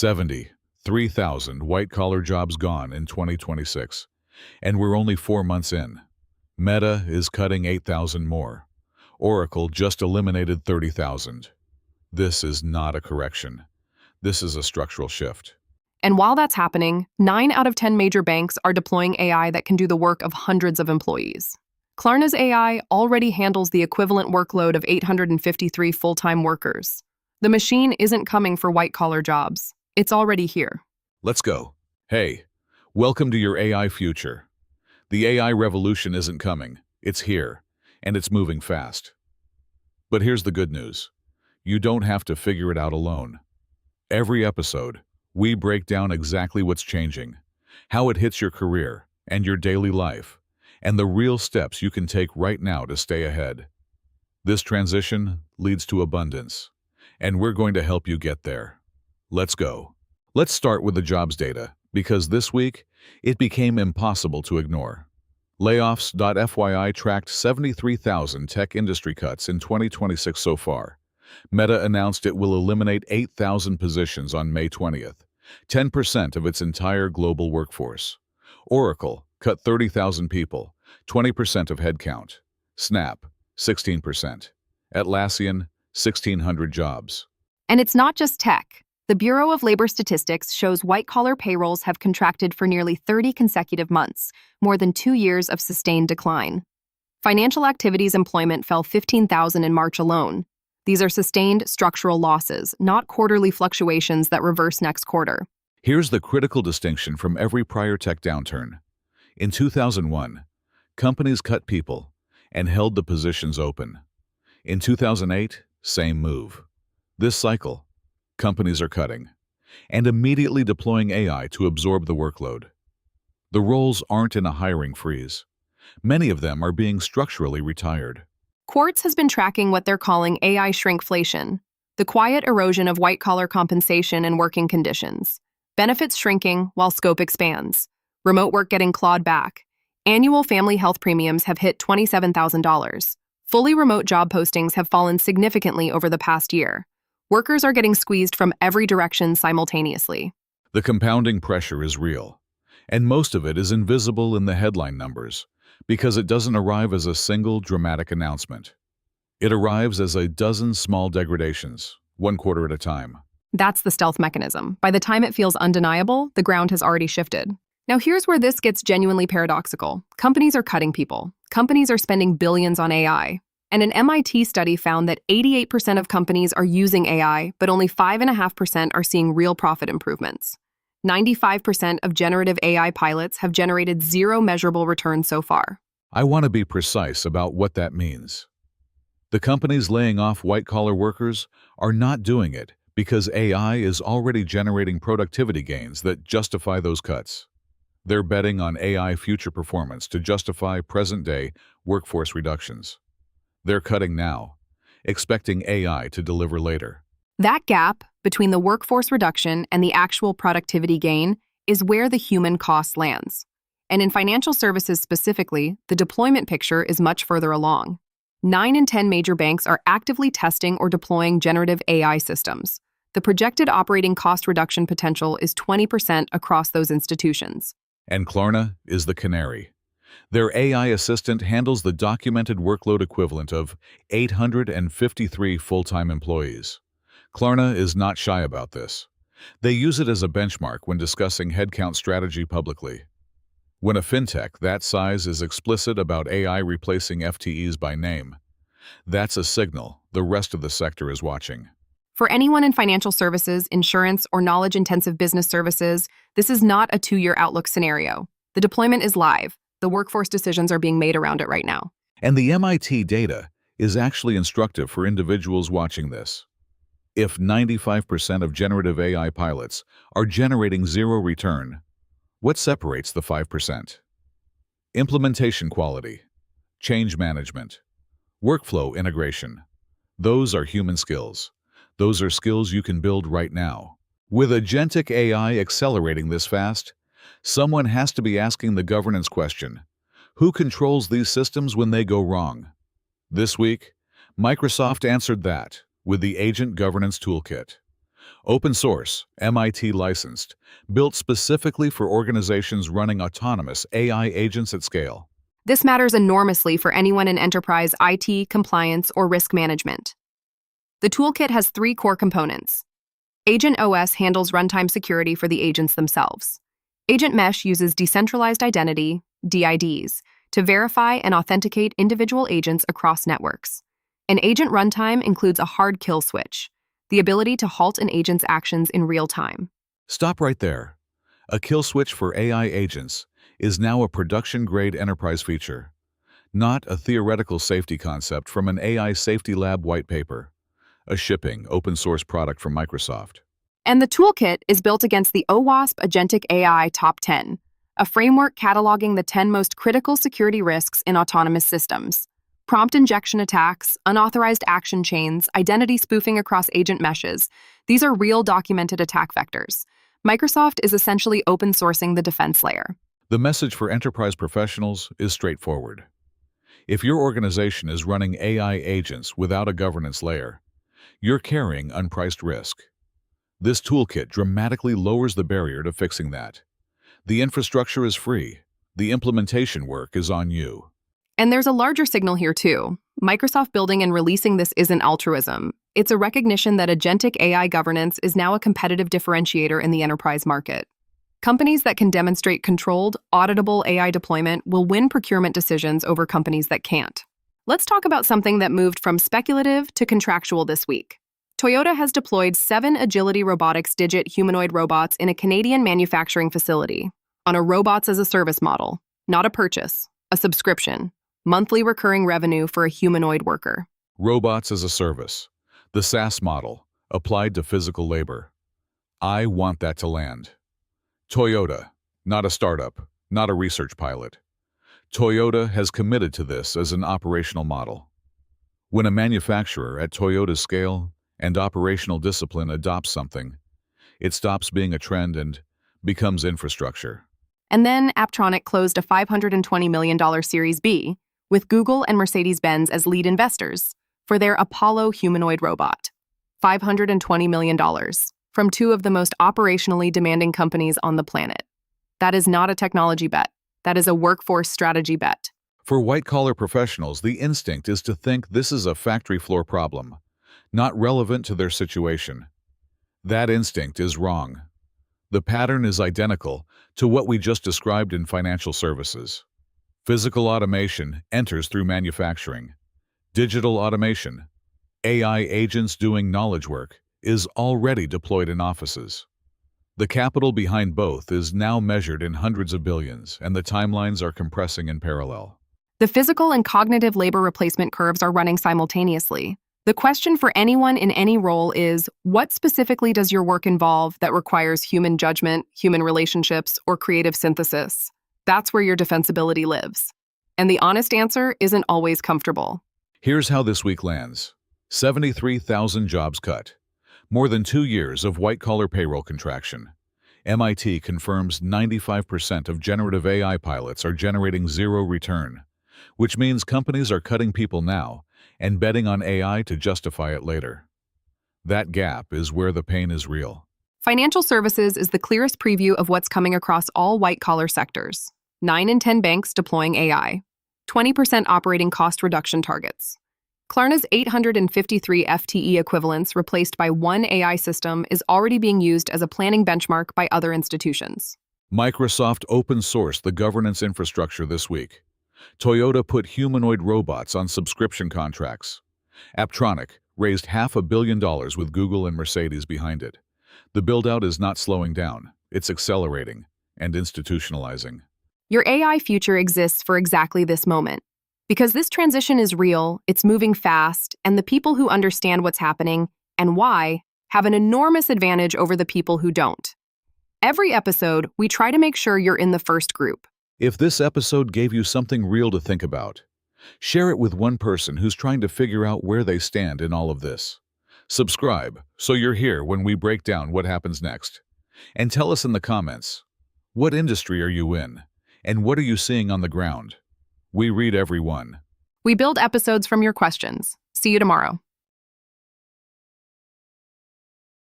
73,000 white-collar jobs gone in 2026, and we're only 4 months in. Meta is cutting 8,000 more. Oracle just eliminated 30,000. This is not a correction. This is a structural shift. And while that's happening, 9 out of 10 major banks are deploying AI that can do the work of hundreds of employees. Klarna's AI already handles the equivalent workload of 853 full-time workers. The machine isn't coming for white-collar jobs. It's already here. Let's go. Hey, welcome to your AI future. The AI revolution isn't coming. It's here, and it's moving fast. But here's the good news. You don't have to figure it out alone. Every episode, we break down exactly what's changing, how it hits your career and your daily life, and the real steps you can take right now to stay ahead. This transition leads to abundance, and we're going to help you get there. Let's go. Let's start with the jobs data, because this week, it became impossible to ignore. Layoffs.fyi tracked 73,000 tech industry cuts in 2026 so far. Meta announced it will eliminate 8,000 positions on May 20th, 10% of its entire global workforce. Oracle cut 30,000 people, 20% of headcount. Snap, 16%. Atlassian, 1,600 jobs. And it's not just tech. The Bureau of Labor Statistics shows white-collar payrolls have contracted for nearly 30 consecutive months, more than 2 years of sustained decline. Financial activities employment fell 15,000 in March alone. These are sustained structural losses, not quarterly fluctuations that reverse next quarter. Here's the critical distinction from every prior tech downturn. In 2001, companies cut people and held the positions open. In 2008, same move. This cycle, companies are cutting and immediately deploying AI to absorb the workload. The roles aren't in a hiring freeze. Many of them are being structurally retired. Quartz has been tracking what they're calling AI shrinkflation, the quiet erosion of white-collar compensation and working conditions. Benefits shrinking while scope expands. Remote work getting clawed back. Annual family health premiums have hit $27,000. Fully remote job postings have fallen significantly over the past year. Workers are getting squeezed from every direction simultaneously. The compounding pressure is real, and most of it is invisible in the headline numbers, because it doesn't arrive as a single dramatic announcement. It arrives as a dozen small degradations, 1 quarter at a time. That's the stealth mechanism. By the time it feels undeniable, the ground has already shifted. Now here's where this gets genuinely paradoxical. Companies are cutting people. Companies are spending billions on AI. And an MIT study found that 88% of companies are using AI, but only 5.5% are seeing real profit improvements. 95% of generative AI pilots have generated 0 measurable returns so far. I want to be precise about what that means. The companies laying off white-collar workers are not doing it because AI is already generating productivity gains that justify those cuts. They're betting on AI future performance to justify present-day workforce reductions. They're cutting now, expecting AI to deliver later. That gap between the workforce reduction and the actual productivity gain is where the human cost lands. And in financial services specifically, the deployment picture is much further along. 9 in 10 major banks are actively testing or deploying generative AI systems. The projected operating cost reduction potential is 20% across those institutions. And Klarna is the canary. Their AI assistant handles the documented workload equivalent of 853 full-time employees. Klarna is not shy about this. They use it as a benchmark when discussing headcount strategy publicly. When a fintech that size is explicit about AI replacing FTEs by name, that's a signal the rest of the sector is watching. For anyone in financial services, insurance, or knowledge-intensive business services, this is not a 2-year outlook scenario. The deployment is live. The workforce decisions are being made around it right now. And the MIT data is actually instructive for individuals watching this. If 95% of generative AI pilots are generating 0 return, what separates the 5%? Implementation quality, change management, workflow integration. Those are human skills. Those are skills you can build right now. With agentic AI accelerating this fast, someone has to be asking the governance question. Who controls these systems when they go wrong? This week, Microsoft answered that with the Agent Governance Toolkit. Open source, MIT licensed, built specifically for organizations running autonomous AI agents at scale. This matters enormously for anyone in enterprise IT, compliance, or risk management. The toolkit has 3 core components. Agent OS handles runtime security for the agents themselves. Agent Mesh uses decentralized identity, DIDs, to verify and authenticate individual agents across networks. An agent runtime includes a hard kill switch, the ability to halt an agent's actions in real time. Stop right there. A kill switch for AI agents is now a production-grade enterprise feature, not a theoretical safety concept from an AI safety lab white paper, a shipping, open-source product from Microsoft. And the toolkit is built against the OWASP Agentic AI Top 10, a framework cataloging the 10 most critical security risks in autonomous systems. Prompt injection attacks, unauthorized action chains, identity spoofing across agent meshes. These are real documented attack vectors. Microsoft is essentially open sourcing the defense layer. The message for enterprise professionals is straightforward. If your organization is running AI agents without a governance layer, you're carrying unpriced risk. This toolkit dramatically lowers the barrier to fixing that. The infrastructure is free. The implementation work is on you. And there's a larger signal here too. Microsoft building and releasing this isn't altruism. It's a recognition that agentic AI governance is now a competitive differentiator in the enterprise market. Companies that can demonstrate controlled, auditable AI deployment will win procurement decisions over companies that can't. Let's talk about something that moved from speculative to contractual this week. Toyota has deployed 7 Agility Robotics Digit humanoid robots in a Canadian manufacturing facility on a robots-as-a-service model, not a purchase, a subscription, monthly recurring revenue for a humanoid worker. Robots as a service, the SaaS model, applied to physical labor. I want that to land. Toyota, not a startup, not a research pilot. Toyota has committed to this as an operational model. When a manufacturer at Toyota's scale and operational discipline adopts something, it stops being a trend and becomes infrastructure. And then Apptronik closed a $520 million Series B with Google and Mercedes-Benz as lead investors for their Apollo humanoid robot. $520 million from 2 of the most operationally demanding companies on the planet. That is not a technology bet. That is a workforce strategy bet. For white-collar professionals, the instinct is to think this is a factory floor problem, not relevant to their situation. That instinct is wrong. The pattern is identical to what we just described in financial services. Physical automation enters through manufacturing. Digital automation, AI agents doing knowledge work, is already deployed in offices. The capital behind both is now measured in hundreds of billions, and the timelines are compressing in parallel. The physical and cognitive labor replacement curves are running simultaneously. The question for anyone in any role is, what specifically does your work involve that requires human judgment, human relationships, or creative synthesis? That's where your defensibility lives. And the honest answer isn't always comfortable. Here's how this week lands. 73,000 jobs cut. More than 2 years of white-collar payroll contraction. MIT confirms 95% of generative AI pilots are generating zero return, which means companies are cutting people now and betting on AI to justify it later. That gap is where the pain is real. Financial services is the clearest preview of what's coming across all white-collar sectors. 9 in 10 banks deploying AI. 20% operating cost reduction targets. Klarna's 853 FTE equivalents replaced by one AI system is already being used as a planning benchmark by other institutions. Microsoft open-sourced the governance infrastructure this week. Toyota put humanoid robots on subscription contracts. Apptronik raised $500 million with Google and Mercedes behind it. The build-out is not slowing down. It's accelerating and institutionalizing. Your AI future exists for exactly this moment. Because this transition is real, it's moving fast, and the people who understand what's happening and why have an enormous advantage over the people who don't. Every episode, we try to make sure you're in the first group. If this episode gave you something real to think about, share it with one person who's trying to figure out where they stand in all of this. Subscribe so you're here when we break down what happens next. And tell us in the comments, what industry are you in? And what are you seeing on the ground? We read every one. We build episodes from your questions. See you tomorrow.